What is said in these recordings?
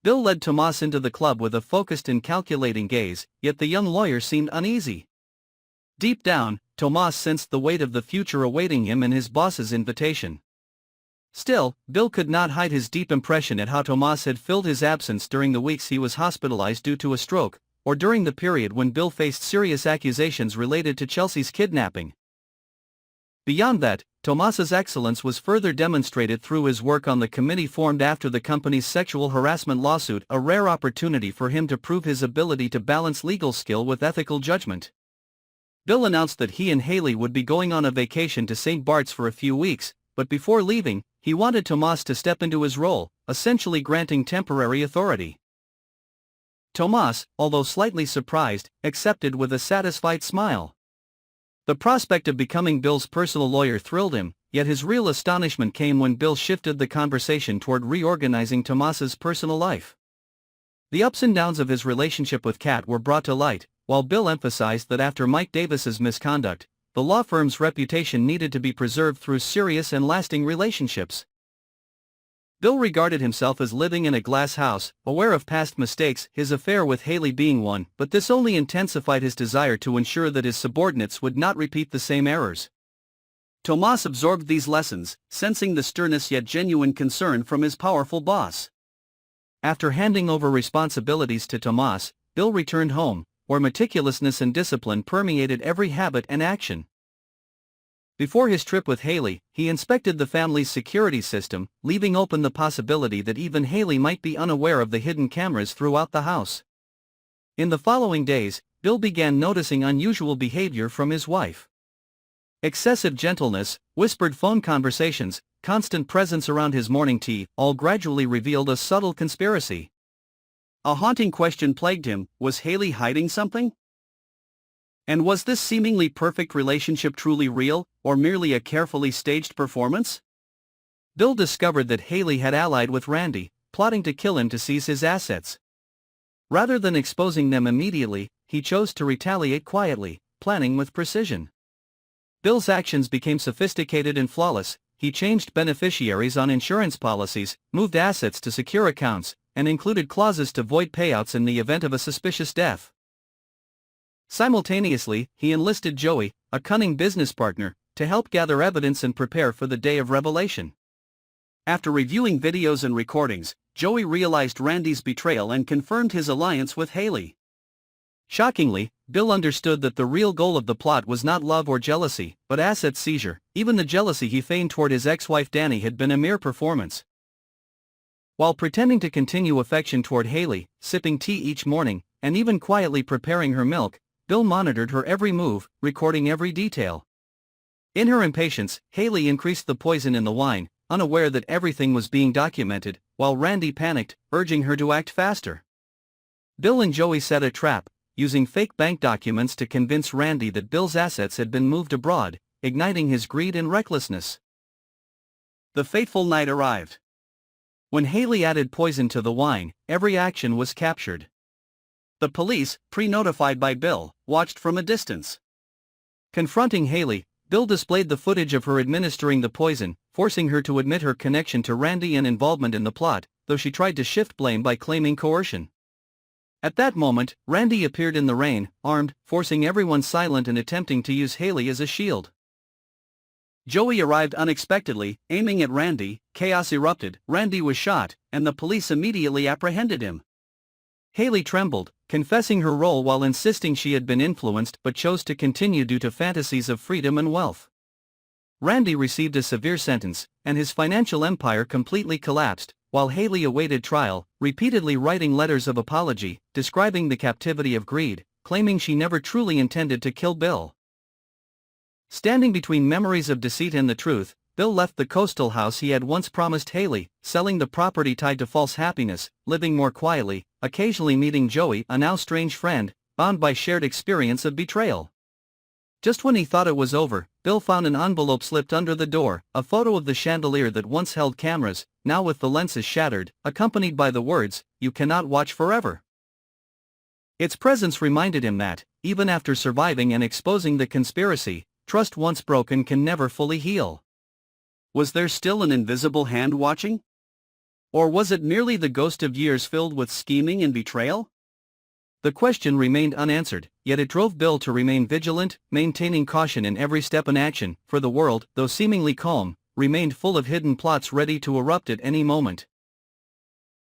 Bill led Tomas into the club with a focused and calculating gaze, yet the young lawyer seemed uneasy. Deep down, Tomas sensed the weight of the future awaiting him and his boss's invitation. Still, Bill could not hide his deep impression at how Tomas had filled his absence during the weeks he was hospitalized due to a stroke, or during the period when Bill faced serious accusations related to Chelsea's kidnapping. Beyond that, Tomas's excellence was further demonstrated through his work on the committee formed after the company's sexual harassment lawsuit, a rare opportunity for him to prove his ability to balance legal skill with ethical judgment. Bill announced that he and Hayley would be going on a vacation to St. Bart's for a few weeks, but before leaving, he wanted Tomas to step into his role, essentially granting temporary authority. Tomas, although slightly surprised, accepted with a satisfied smile. The prospect of becoming Bill's personal lawyer thrilled him, yet his real astonishment came when Bill shifted the conversation toward reorganizing Tomas's personal life. The ups and downs of his relationship with Kat were brought to light, while Bill emphasized that after Mike Davis's misconduct, the law firm's reputation needed to be preserved through serious and lasting relationships. Bill regarded himself as living in a glass house, aware of past mistakes, his affair with Hayley being one, but this only intensified his desire to ensure that his subordinates would not repeat the same errors. Tomas absorbed these lessons, sensing the sternness yet genuine concern from his powerful boss. After handing over responsibilities to Tomas, Bill returned home, where meticulousness and discipline permeated every habit and action. Before his trip with Hayley, he inspected the family's security system, leaving open the possibility that even Hayley might be unaware of the hidden cameras throughout the house. In the following days, Bill began noticing unusual behavior from his wife. Excessive gentleness, whispered phone conversations, constant presence around his morning tea, all gradually revealed a subtle conspiracy. A haunting question plagued him: was Hayley hiding something? And was this seemingly perfect relationship truly real, or merely a carefully staged performance? Bill discovered that Hayley had allied with Randy, plotting to kill him to seize his assets. Rather than exposing them immediately, he chose to retaliate quietly, planning with precision. Bill's actions became sophisticated and flawless. He changed beneficiaries on insurance policies, moved assets to secure accounts, and included clauses to void payouts in the event of a suspicious death. Simultaneously, he enlisted Joey, a cunning business partner, to help gather evidence and prepare for the day of revelation. After reviewing videos and recordings, Joey realized Randy's betrayal and confirmed his alliance with Hayley. Shockingly, Bill understood that the real goal of the plot was not love or jealousy, but asset seizure. Even the jealousy he feigned toward his ex-wife Danny had been a mere performance. While pretending to continue affection toward Hayley, sipping tea each morning, and even quietly preparing her milk, Bill monitored her every move, recording every detail. In her impatience, Hayley increased the poison in the wine, unaware that everything was being documented, while Randy panicked, urging her to act faster. Bill and Joey set a trap, using fake bank documents to convince Randy that Bill's assets had been moved abroad, igniting his greed and recklessness. The fateful night arrived. When Hayley added poison to the wine, every action was captured. The police, pre-notified by Bill, watched from a distance. Confronting Hayley, Bill displayed the footage of her administering the poison, forcing her to admit her connection to Randy and involvement in the plot, though she tried to shift blame by claiming coercion. At that moment, Randy appeared in the rain, armed, forcing everyone silent and attempting to use Hayley as a shield. Joey arrived unexpectedly, aiming at Randy. Chaos erupted, Randy was shot, and the police immediately apprehended him. Hayley trembled, confessing her role while insisting she had been influenced but chose to continue due to fantasies of freedom and wealth. Randy received a severe sentence, and his financial empire completely collapsed, while Hayley awaited trial, repeatedly writing letters of apology, describing the captivity of greed, claiming she never truly intended to kill Bill. Standing between memories of deceit and the truth, Bill left the coastal house he had once promised Hayley, selling the property tied to false happiness, living more quietly, occasionally meeting Joey, a now strange friend, bound by shared experience of betrayal. Just when he thought it was over, Bill found an envelope slipped under the door, a photo of the chandelier that once held cameras, now with the lenses shattered, accompanied by the words, "You cannot watch forever." Its presence reminded him that, even after surviving and exposing the conspiracy, trust once broken can never fully heal. Was there still an invisible hand watching? Or was it merely the ghost of years filled with scheming and betrayal? The question remained unanswered, yet it drove Bill to remain vigilant, maintaining caution in every step and action, for the world, though seemingly calm, remained full of hidden plots ready to erupt at any moment.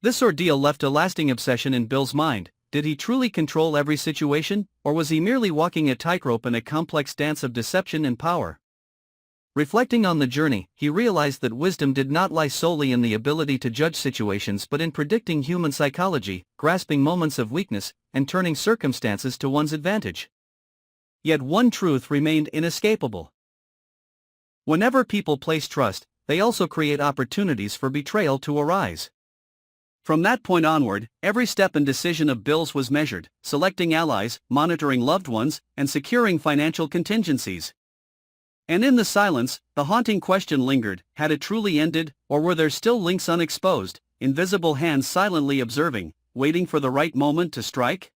This ordeal left a lasting obsession in Bill's mind. Did he truly control every situation, or was he merely walking a tightrope in a complex dance of deception and power? Reflecting on the journey, he realized that wisdom did not lie solely in the ability to judge situations but in predicting human psychology, grasping moments of weakness, and turning circumstances to one's advantage. Yet one truth remained inescapable. Whenever people place trust, they also create opportunities for betrayal to arise. From that point onward, every step and decision of Bill's was measured, selecting allies, monitoring loved ones, and securing financial contingencies. And in the silence, the haunting question lingered: had it truly ended, or were there still links unexposed, invisible hands silently observing, waiting for the right moment to strike?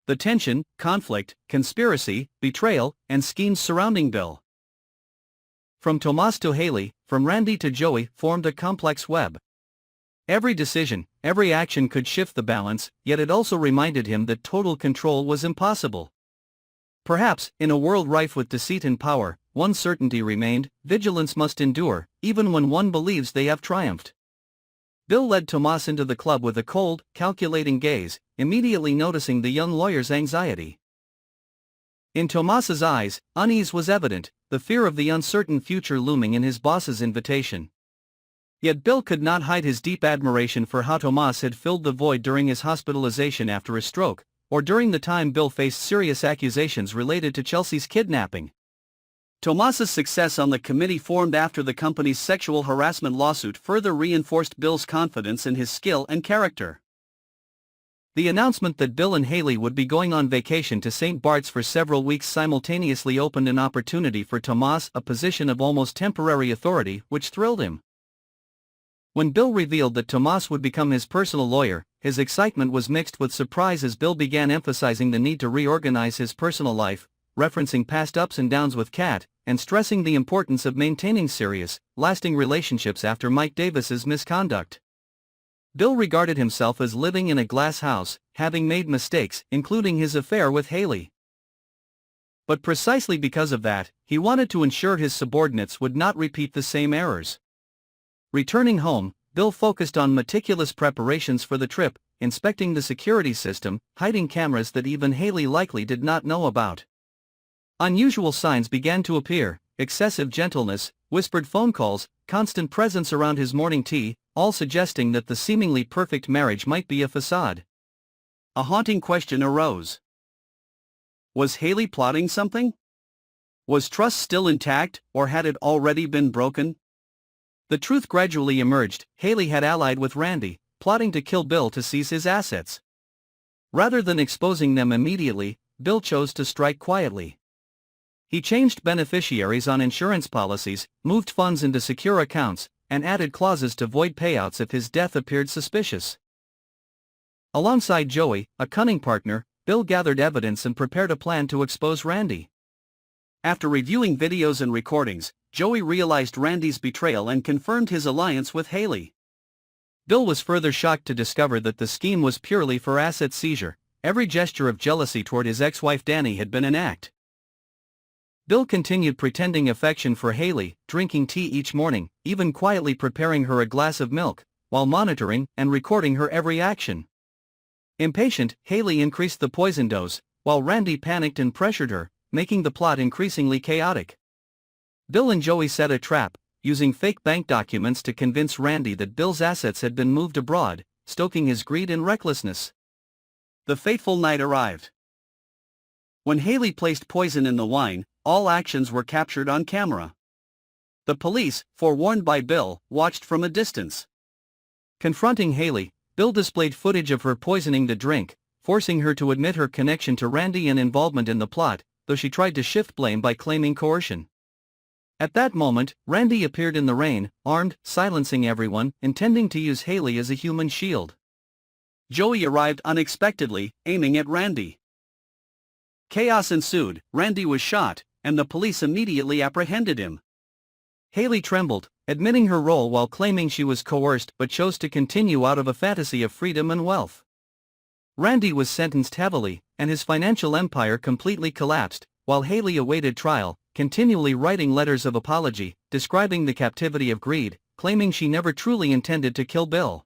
The tension, conflict, conspiracy, betrayal, and schemes surrounding Bill, from Tomas to Hayley, from Randy to Joey, formed a complex web. Every decision, every action could shift the balance, yet it also reminded him that total control was impossible. Perhaps, in a world rife with deceit and power, one certainty remained: vigilance must endure, even when one believes they have triumphed. Bill led Tomas into the club with a cold, calculating gaze, immediately noticing the young lawyer's anxiety. In Tomas's eyes, unease was evident, the fear of the uncertain future looming in his boss's invitation. Yet Bill could not hide his deep admiration for how Tomas had filled the void during his hospitalization after a stroke, or during the time Bill faced serious accusations related to Chelsea's kidnapping. Tomas's success on the committee formed after the company's sexual harassment lawsuit further reinforced Bill's confidence in his skill and character. The announcement that Bill and Hayley would be going on vacation to St. Bart's for several weeks simultaneously opened an opportunity for Tomas, a position of almost temporary authority, which thrilled him. When Bill revealed that Tomas would become his personal lawyer, his excitement was mixed with surprise as Bill began emphasizing the need to reorganize his personal life, referencing past ups and downs with Kat, and stressing the importance of maintaining serious, lasting relationships after Mike Davis's misconduct. Bill regarded himself as living in a glass house, having made mistakes, including his affair with Hayley. But precisely because of that, he wanted to ensure his subordinates would not repeat the same errors. Returning home, Bill focused on meticulous preparations for the trip, inspecting the security system, hiding cameras that even Hayley likely did not know about. Unusual signs began to appear: excessive gentleness, whispered phone calls, constant presence around his morning tea, all suggesting that the seemingly perfect marriage might be a facade. A haunting question arose. Was Hayley plotting something? Was trust still intact, or had it already been broken? The truth gradually emerged: Hayley had allied with Randy, plotting to kill Bill to seize his assets. Rather than exposing them immediately, Bill chose to strike quietly. He changed beneficiaries on insurance policies, moved funds into secure accounts, and added clauses to void payouts if his death appeared suspicious. Alongside Joey, a cunning partner, Bill gathered evidence and prepared a plan to expose Randy. After reviewing videos and recordings, Joey realized Randy's betrayal and confirmed his alliance with Hayley. Bill was further shocked to discover that the scheme was purely for asset seizure. Every gesture of jealousy toward his ex-wife Dani had been an act. Bill continued pretending affection for Hayley, drinking tea each morning, even quietly preparing her a glass of milk, while monitoring and recording her every action. Impatient, Hayley increased the poison dose, while Randy panicked and pressured her, making the plot increasingly chaotic. Bill and Joey set a trap, using fake bank documents to convince Randy that Bill's assets had been moved abroad, stoking his greed and recklessness. The fateful night arrived. When Hayley placed poison in the wine, all actions were captured on camera. The police, forewarned by Bill, watched from a distance. Confronting Hayley, Bill displayed footage of her poisoning the drink, forcing her to admit her connection to Randy and involvement in the plot, though she tried to shift blame by claiming coercion. At that moment, Randy appeared in the rain, armed, silencing everyone, intending to use Hayley as a human shield. Joey arrived unexpectedly, aiming at Randy. Chaos ensued. Randy was shot, and the police immediately apprehended him. Hayley trembled, admitting her role while claiming she was coerced but chose to continue out of a fantasy of freedom and wealth. Randy was sentenced heavily, and his financial empire completely collapsed, while Hayley awaited trial, continually writing letters of apology, describing the captivity of greed, claiming she never truly intended to kill Bill.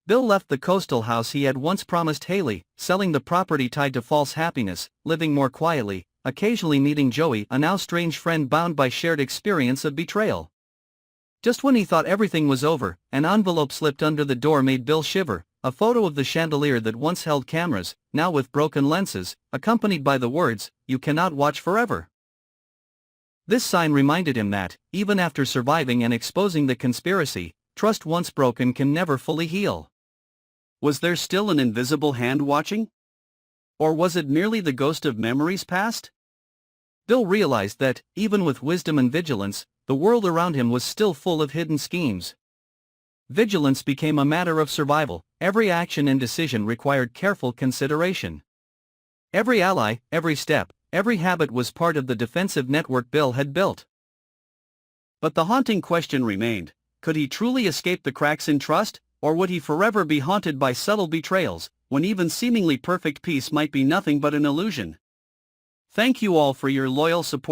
Bill left the coastal house he had once promised Hayley, selling the property tied to false happiness, living more quietly, occasionally meeting Joey, a now strange friend bound by shared experience of betrayal. Just when he thought everything was over, an envelope slipped under the door made Bill shiver, a photo of the chandelier that once held cameras, now with broken lenses, accompanied by the words, "You cannot watch forever." This sign reminded him that, even after surviving and exposing the conspiracy, trust once broken can never fully heal. Was there still an invisible hand watching? Or was it merely the ghost of memories past? Bill realized that, even with wisdom and vigilance, the world around him was still full of hidden schemes. Vigilance became a matter of survival. Every action and decision required careful consideration. Every ally, every step, every habit was part of the defensive network Bill had built. But the haunting question remained: could he truly escape the cracks in trust, or would he forever be haunted by subtle betrayals, when even seemingly perfect peace might be nothing but an illusion? Thank you all for your loyal support.